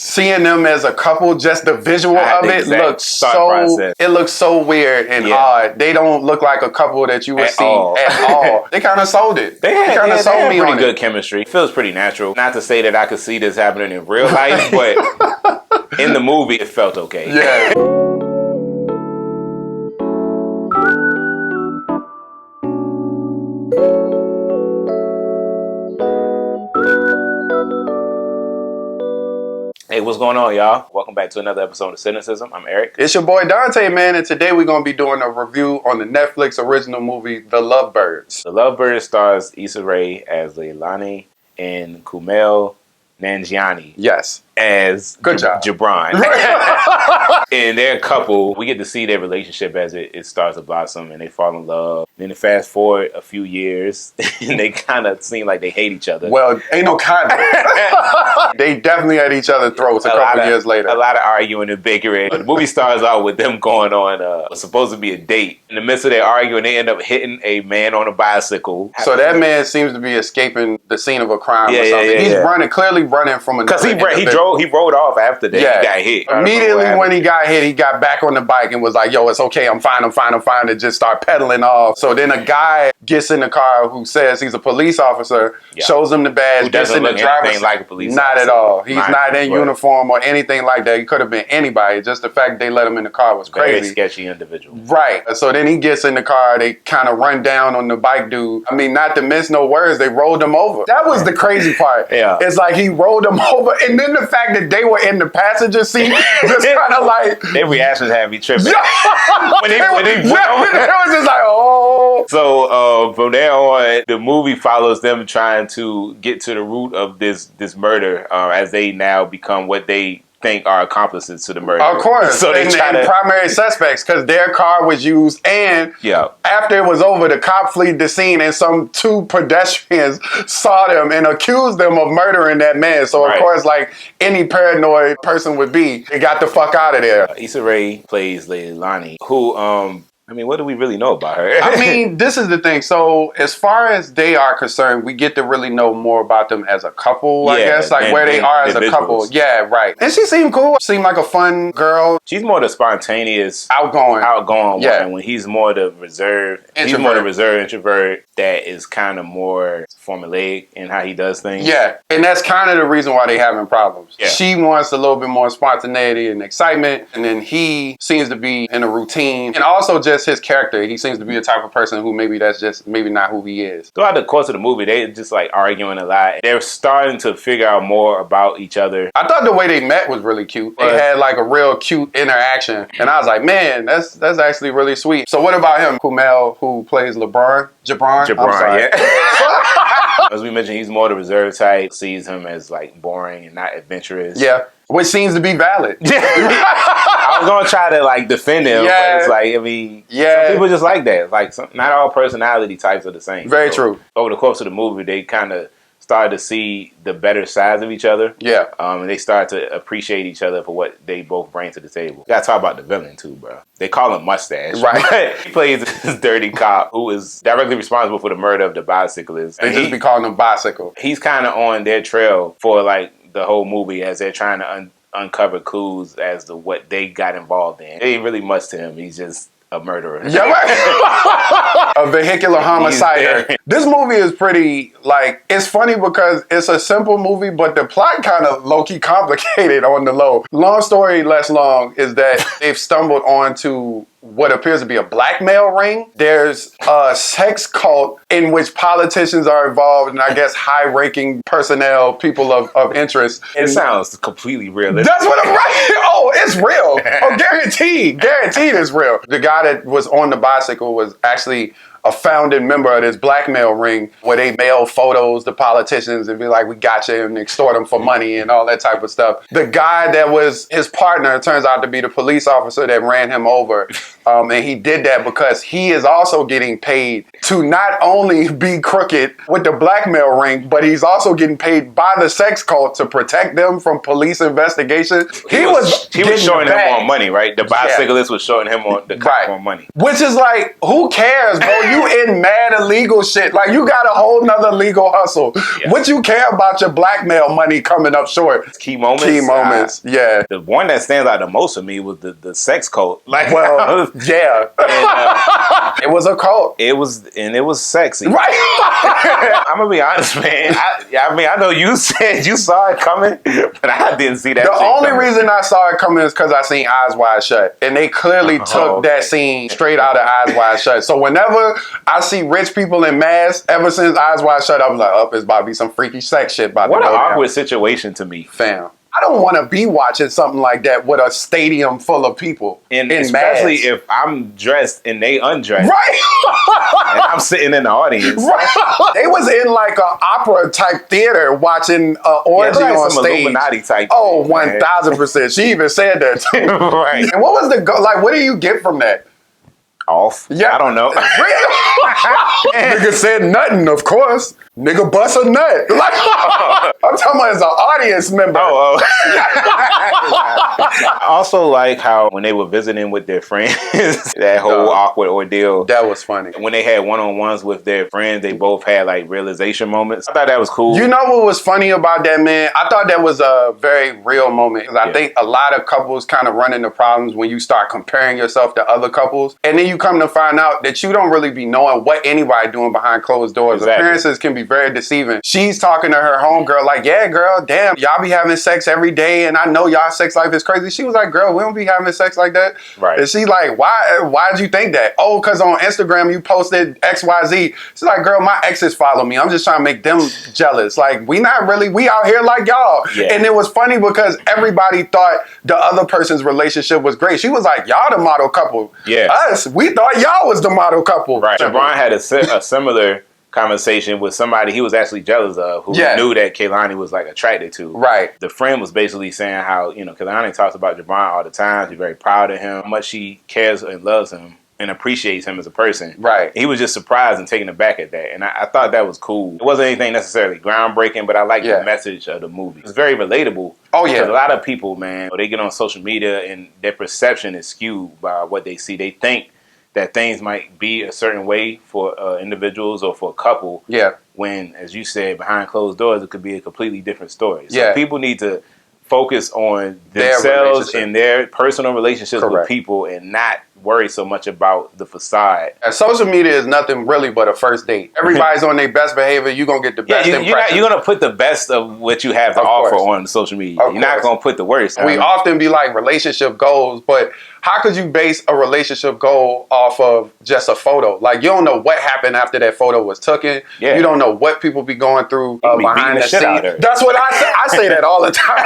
seeing them as a couple, just the visual of it looks so weird and odd. They don't look like a couple that you would see at all. They kind of sold it. They kind of sold me on it. Pretty good chemistry. It feels pretty natural. Not to say that I could see this happening in real life, but in the movie, it felt okay. Yeah. Hey, what's going on, y'all? Welcome back to another episode of Cinecism. I'm Eric. It's your boy Dante, man, and today we're going to be doing a review on the Netflix original movie, The Lovebirds. The Lovebirds stars Issa Rae as Leilani and Kumail Nanjiani. Yes. As Good job. Gibran. And they're a couple. We get to see their relationship as it starts to blossom and they fall in love. Then fast forward a few years and they kind of seem like they hate each other. Well, ain't no kind of. They definitely at each other's throats a couple years later. A lot of arguing and bickering. The movie starts out with them going on what's supposed to be a date. In the midst of their arguing, they end up hitting a man on a bicycle. So that man seems to be escaping the scene of a crime or something. He's clearly running from another. Because he rode off after that. He got hit. Immediately when he got hit, he got back on the bike and was like, yo, it's okay, I'm fine, and just start pedaling off. So then a guy gets in the car who says he's a police officer, shows him the badge, gets in the driver's like a police Not officer. at all. He's not in uniform or anything like that. He could have been anybody. Just the fact they let him in the car was crazy. Very sketchy individual. Right. So then he gets in the car, they kind of run down on the bike dude. I mean, not to miss no words, they rolled him over. That was the crazy part. It's like he rolled him over, and then the fact that they were in the passenger seat just kind of like... Their reactions had me tripping. It was just like, oh. So from there on, the movie follows them trying to get to the root of this murder as they now become what they think are accomplices to the murder. Of course. So they primary suspects, because their car was used, and after it was over, the cop fled the scene and some two pedestrians saw them and accused them of murdering that man. So of course, like any paranoid person would be, they got the fuck out of there. Issa Rae plays Leilani, who I mean, what do we really know about her? I mean, this is the thing. So as far as they are concerned, we get to really know more about them as a couple, I guess. Like where they are as a couple. Yeah, right. And she seemed cool. Seemed like a fun girl. She's more the spontaneous, outgoing one. When he's more the reserved, introvert that is kind of more formulaic in how he does things. Yeah, and that's kind of the reason why they having problems. Yeah. She wants a little bit more spontaneity and excitement, and then he seems to be in a routine. And also just his character, he seems to be the type of person who maybe that's just not who he is. Throughout the course of the movie, they just like arguing a lot. They're starting to figure out more about each other. I thought the way they met was really cute. They had like a real cute interaction, and I was like, man, that's actually really sweet. So what about him, Kumail, who plays Gibran, As we mentioned, he's more the reserved type. Sees him as like boring and not adventurous. Yeah, which seems to be valid. I was gonna try to like defend him, but it's like, I mean, some people just like that. Like, not all personality types are the same. Very true. Over the course of the movie, they kind of started to see the better sides of each other. Yeah. And they started to appreciate each other for what they both bring to the table. You gotta talk about the villain too, bro. They call him Mustache. Right. He plays this dirty cop who is directly responsible for the murder of the bicyclist. They just be calling him Bicycle. He's kind of on their trail for like the whole movie as they're trying to uncover clues as to what they got involved in. It ain't really much to him. He's just a murderer. Yeah, right. A vehicular homicide. This movie is pretty, like, it's funny because it's a simple movie, but the plot kind of low-key complicated on the low. Long story less long is that they've stumbled onto what appears to be a blackmail ring. There's a sex cult in which politicians are involved, and I guess high-ranking personnel, people of interest. It sounds completely realistic. That's what I'm right. Oh, it's real. Oh, guaranteed it's real. The guy that was on the bicycle was actually a founding member of this blackmail ring where they mail photos to politicians and be like, we got you, and extort them for money and all that type of stuff. The guy that was his partner turns out to be the police officer that ran him over. And he did that because he is also getting paid to not only be crooked with the blackmail ring, but he's also getting paid by the sex cult to protect them from police investigation. He was showing him on money, right? The bicyclist was showing him on the cop on money. Which is like, who cares, bro? you in mad illegal shit. Like, you got a whole nother legal hustle. Yeah. What you care about your blackmail money coming up short? Key moments. Key moments, yeah. The one that stands out the most for me was the sex cult. Like, well, yeah. And, it was a cult. It was sexy. Right. I'm gonna be honest, man. I know you said you saw it coming, but I didn't see that. The only reason I saw it coming is because I seen Eyes Wide Shut, and they clearly took that scene straight out of Eyes Wide Shut. So whenever I see rich people in masks, ever since Eyes Wide Shut, I'm like, it's about to be some freaky sex shit. What an awkward situation to me, fam. I don't want to be watching something like that with a stadium full of people. And especially if I'm dressed and they undressed. Right. And I'm sitting in the audience. Right. They was in like an opera type theater watching an orgy on some stage. Illuminati type. Oh, 1000%. She even said that too. Right. And what was what do you get from that? Off? Yeah. I don't know. Nigga said nothing, of course. Nigga bust a nut. Like, I'm talking about as an audience member. I also like how when they were visiting with their friends, that whole awkward ordeal. That was funny. When they had one-on-ones with their friends, they both had like realization moments. I thought that was cool. You know what was funny about that, man? I thought that was a very real moment. Because I think a lot of couples kind of run into problems when you start comparing yourself to other couples. And then you come to find out that you don't really be knowing what anybody doing behind closed doors. Exactly. Appearances can be very deceiving. She's talking to her homegirl like, yeah, girl, damn, y'all be having sex every day, and I know y'all sex life is crazy. She was like, girl, we don't be having sex like that. Right. And she's like, why'd you think that? Oh, because on Instagram you posted XYZ. She's like, girl, my exes follow me. I'm just trying to make them jealous. Like, we out here like y'all. Yeah. And it was funny because everybody thought the other person's relationship was great. She was like, y'all the model couple. Yeah. Us, we thought y'all was the model couple. Right. Jabron had a similar conversation with somebody he was actually jealous of, who knew that Kehlani was like attracted to. Right. The friend was basically saying how, Kehlani talks about Jabron all the time. She's very proud of him, how much she cares and loves him and appreciates him as a person. Right. He was just surprised and taken aback at that. And I thought that was cool. It wasn't anything necessarily groundbreaking, but I liked the message of the movie. It's very relatable. Oh, yeah. Because a lot of people, man, they get on social media and their perception is skewed by what they see. They think that things might be a certain way for individuals or for a couple. Yeah. When, as you said, behind closed doors, it could be a completely different story. So people need to focus on themselves and their personal relationships with people and not worry so much about the facade. And social media is nothing really but a first date. Everybody's on their best behavior. You're going to get the best impression. You're going to put the best of what you have to offer on social media. You're not going to put the worst. We often be like relationship goals, but how could you base a relationship goal off of just a photo? Like, you don't know what happened after that photo was taken. Yeah. You don't know what people be going through behind the scenes. That's what I say. I say that all the time.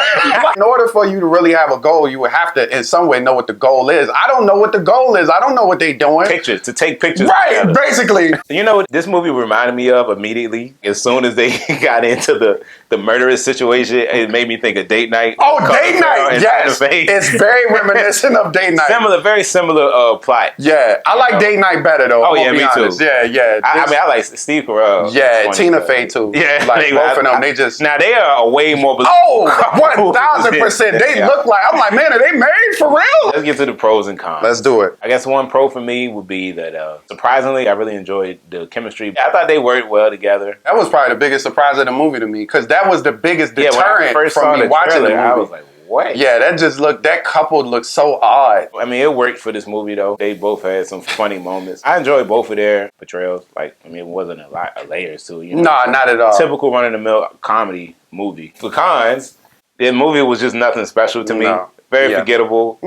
In order for you to really have a goal, you would have to in some way know what the goal is. I don't know what the goal is. I don't know what they doing. To take pictures. Right, together. Basically. You know what this movie reminded me of immediately? As soon as they got into the murderous situation, it made me think of Date Night. Oh, Date Night, yes. It's very reminiscent of Date Night. Very similar plot. Yeah, I like Date Night better though. Oh yeah, me too. Yeah. I like Steve Carell. Yeah, Tina Fey too. Yeah, like both of them. They just now they are a way more. 1000%. They look like. I'm like, man, are they married for real? Let's get to the pros and cons. Let's do it. I guess one pro for me would be that surprisingly, I really enjoyed the chemistry. I thought they worked well together. That was probably the biggest surprise of the movie to me because that was the biggest deterrent from me watching the movie. I was like, what? Yeah, that couple looked so odd. I mean, it worked for this movie though. They both had some funny moments. I enjoyed both of their portrayals. Like, I mean, it wasn't a lot of layers to it. Nah, not at all. Typical run-of-the-mill comedy movie. For cons, the movie was just nothing special to me. Very forgettable.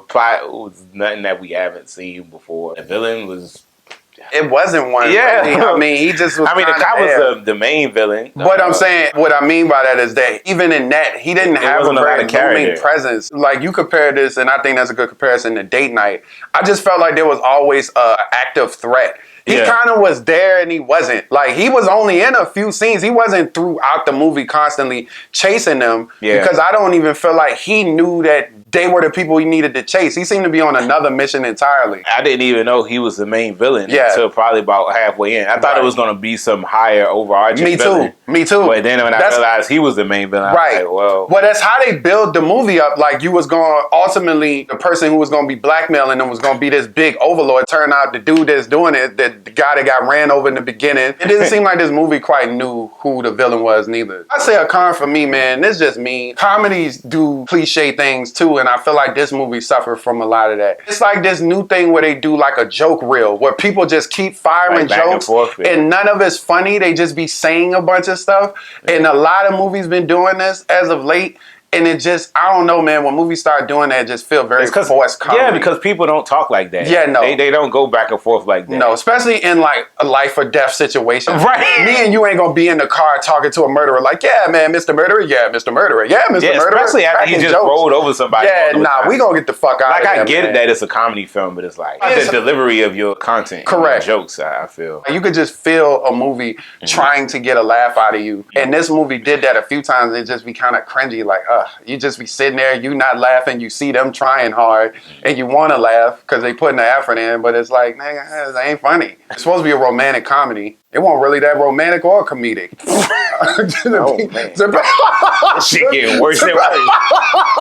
Plot was nothing that we haven't seen before. The villain was... It wasn't one. Yeah. Really. I mean, he just was. I mean, the cop was the main villain. But I'm saying, what I mean by that is that even in that, he didn't have a very booming presence. Like, you compare this, and I think that's a good comparison to Date Night. I just felt like there was always an active threat. He kind of was there and he wasn't. Like, he was only in a few scenes. He wasn't throughout the movie constantly chasing them. Yeah. Because I don't even feel like he knew that they were the people he needed to chase. He seemed to be on another mission entirely. I didn't even know he was the main villain until probably about halfway in. I thought it was going to be some higher overarching villain. Me too. But then when I realized he was the main villain, I was like, well, that's how they build the movie up. Like, you was going, ultimately, the person who was going to be blackmailing them was going to be this big overlord. Turned out the dude that's doing it, the guy that got ran over in the beginning. It didn't seem like this movie quite knew who the villain was neither. I say a con for me, man. This is just me. Comedies do cliche things too, and I feel like this movie suffered from a lot of that. It's like this new thing where they do like a joke reel, where people just keep firing jokes and none of it's funny. They just be saying a bunch of stuff. And a lot of movies been doing this as of late. And it just, I don't know, man, when movies start doing that, it just feel very forced comedy. Yeah, because people don't talk like that. Yeah, no. They don't go back and forth like that. No, especially in like a life or death situation. Right. Me and you ain't gonna be in the car talking to a murderer like, yeah, man, Mr. Murderer, yeah, Mr. Murderer, yeah, Mr. Murderer. Especially after he just rolled over somebody. Yeah, nah, we gonna get the fuck out of here. Like, I get it that it's a comedy film, but it's like the delivery of your content. Correct. Jokes, I feel. You could just feel a movie trying to get a laugh out of you. And this movie did that a few times. It just be kind of cringy, like, you just be sitting there, you not laughing, you see them trying hard, and you want to laugh because they putting the effort in, but it's like, nigga, it ain't funny. It's supposed to be a romantic comedy. It wasn't really that romantic or comedic. Oh, man. This shit getting worse and worse.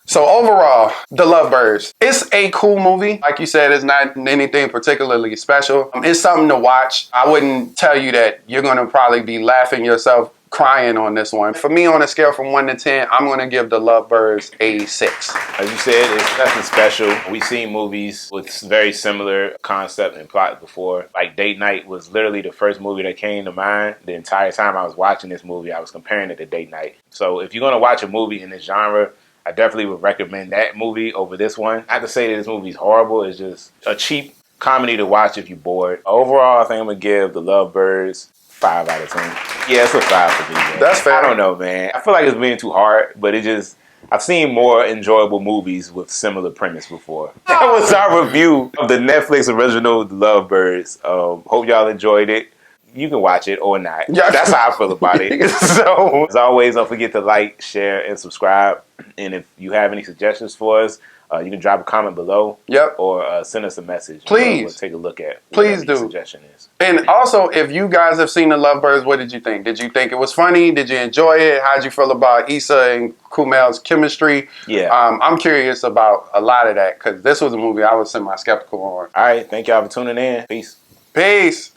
So overall, The Lovebirds. It's a cool movie. Like you said, it's not anything particularly special. It's something to watch. I wouldn't tell you that you're going to probably be laughing yourself crying on this one. For me, on a scale from 1 to 10, I'm going to give The Lovebirds a 6. As you said, it's nothing special. We've seen movies with very similar concept and plot before. Like Date Night was literally the first movie that came to mind. The entire time I was watching this movie, I was comparing it to Date Night. So if you're going to watch a movie in this genre, I definitely would recommend that movie over this one. Not to say that this movie is horrible. It's just a cheap comedy to watch if you're bored. Overall, I think I'm going to give The Lovebirds 5 out of 10. Yeah, it's a 5 for me, man. That's fair. I don't know, man. I feel like it's being too hard, but it just, I've seen more enjoyable movies with similar premise before. That was our review of the Netflix original The Lovebirds. Hope y'all enjoyed it. You can watch it or not. Yeah. That's how I feel about it. So, as always, don't forget to like, share, and subscribe. And if you have any suggestions for us, you can drop a comment below. Yep. Or send us a message. Please. We'll take a look at Please do. Suggestion is. And also, if you guys have seen The Lovebirds, what did you think? Did you think it was funny? Did you enjoy it? How'd you feel about Issa and Kumail's chemistry? Yeah. I'm curious about a lot of that because this was a movie I was semi-skeptical on. All right. Thank y'all for tuning in. Peace. Peace.